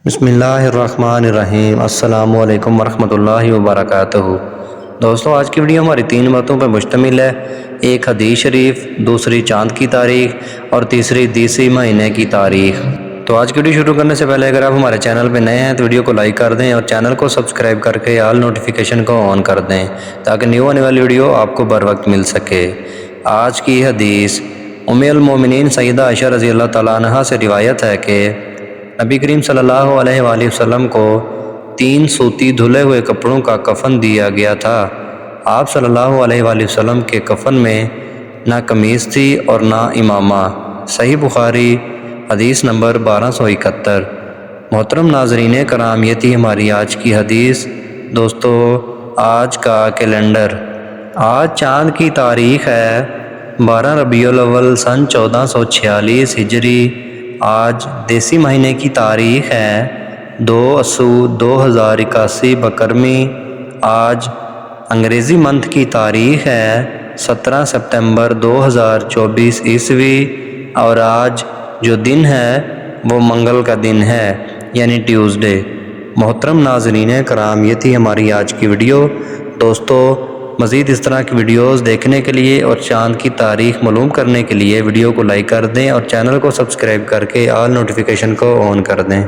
بسم اللہ الرحمن الرحیم۔ السلام علیکم ورحمۃ اللہ وبرکاتہ۔ دوستو، آج کی ویڈیو ہماری 3 باتوں پر مشتمل ہے۔ ایک حدیث شریف، دوسری چاند کی تاریخ اور تیسری دیسی مہینے کی تاریخ۔ تو آج کی ویڈیو شروع کرنے سے پہلے اگر آپ ہمارے چینل پہ نئے ہیں تو ویڈیو کو لائک کر دیں اور چینل کو سبسکرائب کر کے آل نوٹیفیکیشن کو آن کر دیں تاکہ نیو آنے والی ویڈیو آپ کو بر وقت مل سکے۔ آج کی حدیث ام المومنین سیدہ عائشہ رضی اللہ تعالیٰ عنہا سے روایت ہے کہ نبی کریم صلی اللہ علیہ وآلہ وسلم کو 3 سوتی دھلے ہوئے کپڑوں کا کفن دیا گیا تھا۔ آپ صلی اللہ علیہ وآلہ وسلم کے کفن میں نہ قمیص تھی اور نہ امامہ۔ صحیح بخاری حدیث نمبر 1271۔ محترم ناظرین کرام، یہ تھی ہماری آج کی حدیث۔ دوستو، آج کا کیلنڈر، آج چاند کی تاریخ ہے 12 ربیع الاول سن 1446 ہجری۔ آج دیسی مہینے کی تاریخ ہے 2 اسو 2081 بکرمی۔ آج انگریزی منتھ کی تاریخ ہے 17 سپتمبر 2024 عیسوی، اور آج جو دن ہے وہ منگل کا دن ہے، یعنی ٹیوزڈے۔ محترم ناظرین کرام، یہ تھی ہماری آج کی ویڈیو۔ دوستو، مزید اس طرح کی ویڈیوز دیکھنے کے لیے اور چاند کی تاریخ معلوم کرنے کے لیے ویڈیو کو لائک کر دیں اور چینل کو سبسکرائب کر کے آل نوٹیفیکیشن کو آن کر دیں۔